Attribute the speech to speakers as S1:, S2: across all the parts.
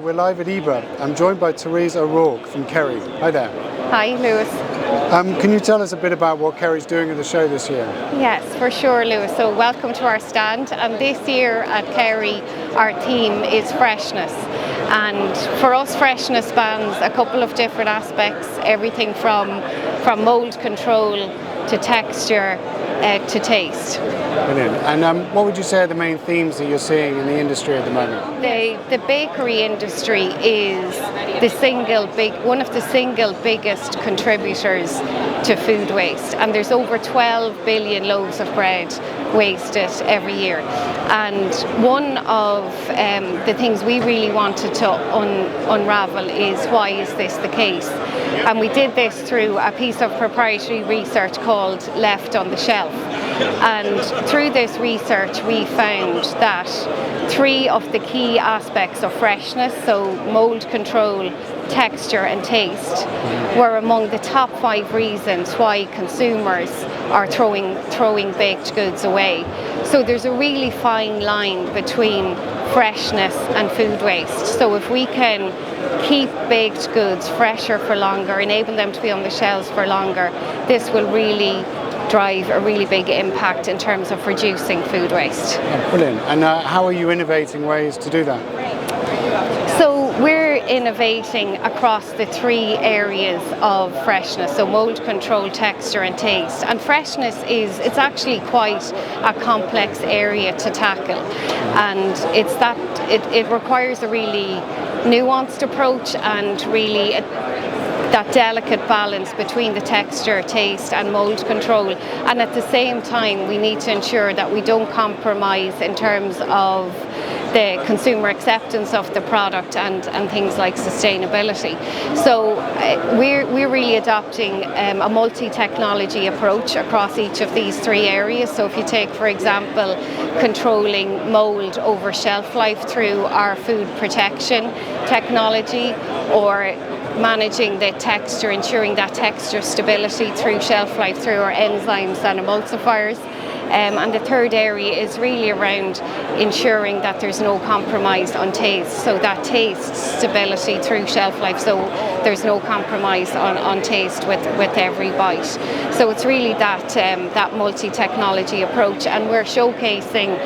S1: we're live at IBA. I'm joined by Therese O'Rourke from Kerry. Hi there.
S2: Hi, Lewis.
S1: Can you tell us a bit about what Kerry's doing at the show this year?
S2: Yes, for sure, Lewis. So welcome to our stand. And this year at Kerry, our theme is Freshness. And for us, Freshness spans a couple of different aspects, everything from mould control to texture to taste.
S1: Brilliant. And what would you say are the main themes that you're seeing in the industry at the moment?
S2: The bakery industry is one of the single biggest contributors to food waste, and there's over 12 billion loaves of bread wasted every year. And one of the things we really wanted to unravel is, why is this the case? And we did this through a piece of proprietary research called Left on the Shelf. And through this research, we found that 3 of the key aspects of freshness, so mould control, texture and taste, were among the top 5 reasons why consumers are throwing baked goods away. So there's a really fine line between freshness and food waste. So if we can keep baked goods fresher for longer, enable them to be on the shelves for longer, this will really drive a really big impact in terms of reducing food waste.
S1: Oh, brilliant. And how are you innovating ways to do that?
S2: So we're innovating across the 3 areas of freshness, so mould control, texture and taste. And freshness it's actually quite a complex area to tackle, and it requires a really nuanced approach and really that delicate balance between the texture, taste and mould control. And at the same time, we need to ensure that we don't compromise in terms of the consumer acceptance of the product and things like sustainability. So we're really adopting a multi-technology approach across each of these 3 areas. So if you take, for example, controlling mould over shelf life through our food protection technology, or managing the texture, ensuring that texture stability through shelf life through our enzymes and emulsifiers. And the 3rd area is really around ensuring that there's no compromise on taste, so that taste stability through shelf life, so there's no compromise on taste with every bite. So it's really that multi-technology approach, and we're showcasing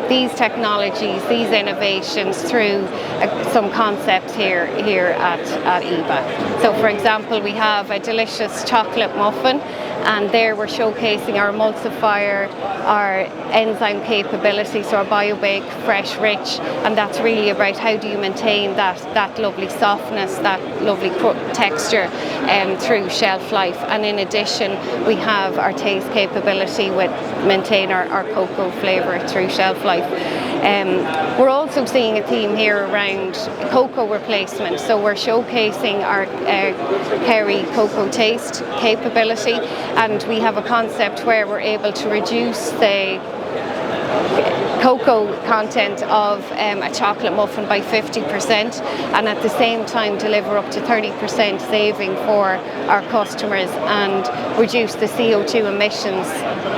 S2: these technologies, these innovations through some concepts here at IBA. So for example, we have a delicious chocolate muffin, and there we're showcasing our emulsifier, our enzyme capability, so our BioBake Fresh Rich, and that's really about how do you maintain that lovely softness, that lovely texture through shelf life. And in addition, we have our taste capability with maintain our cocoa flavour through shelf life. We're also seeing a theme here around cocoa replacement, so we're showcasing our Kerry cocoa taste capability, and we have a concept where we're able to reduce the cocoa content of a chocolate muffin by 50%, and at the same time deliver up to 30% saving for our customers and reduce the CO2 emissions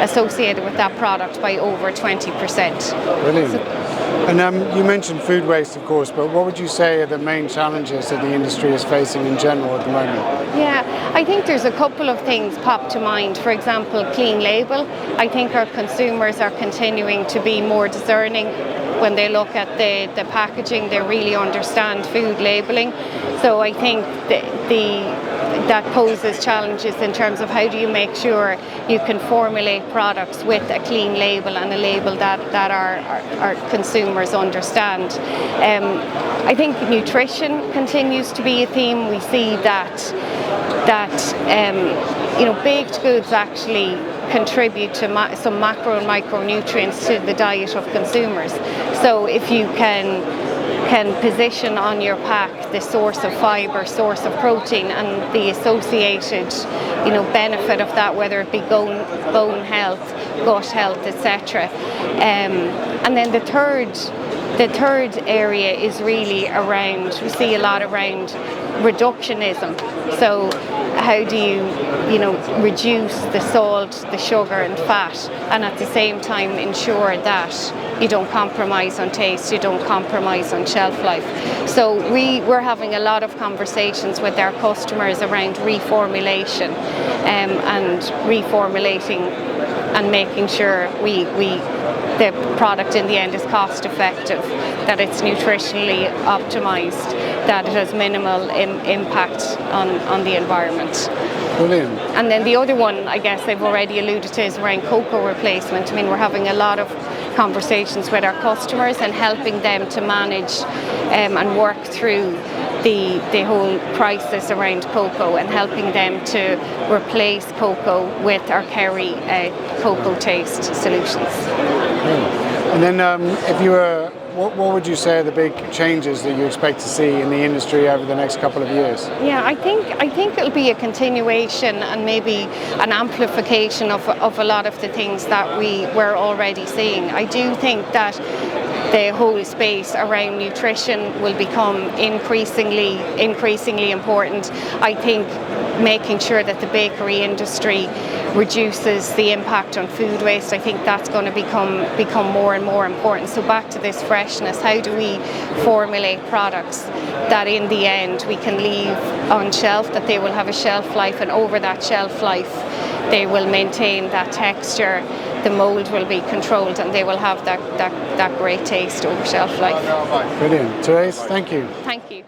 S2: associated with that product by over 20%.
S1: Brilliant. And you mentioned food waste, of course, but what would you say are the main challenges that the industry is facing in general at the moment?
S2: Yeah, I think there's a couple of things pop to mind. For example, clean label. I think our consumers are continuing to be more discerning when they look at the packaging. They really understand food labeling. So I think that poses challenges in terms of how do you make sure you can formulate products with a clean label and a label that our consumers understand. I think nutrition continues to be a theme. We see that baked goods actually contribute to some macro and micronutrients to the diet of consumers. So if you can position on your pack the source of fibre, source of protein, and the associated benefit of that, whether it be bone health, gut health, etc. And then the third The third area is really around, we see a lot around reductionism. So how do you reduce the salt, the sugar and fat, and at the same time ensure that you don't compromise on taste, you don't compromise on shelf life. So we're having a lot of conversations with our customers around reformulation and reformulating and making sure the product in the end is cost effective, that it's nutritionally optimized, that it has minimal impact on the environment.
S1: Brilliant.
S2: And then the other one, I guess I've already alluded to, is around cocoa replacement. I mean, we're having a lot of conversations with our customers and helping them to manage and work through the whole crisis around cocoa and helping them to replace cocoa with our Kerry cocoa taste solutions.
S1: And then if you were, what would you say are the big changes that you expect to see in the industry over the next couple of years?
S2: Yeah, I think it'll be a continuation and maybe an amplification of a lot of the things that we're already seeing. I do think that the whole space around nutrition will become increasingly important. I think making sure that the bakery industry reduces the impact on food waste, I think that's going to become more and more important. So back to this freshness, how do we formulate products that in the end we can leave on shelf, that they will have a shelf life, and over that shelf life they will maintain that texture, the mould will be controlled, and they will have that great taste over shelf life.
S1: Brilliant. Therese, thank you.
S2: Thank you.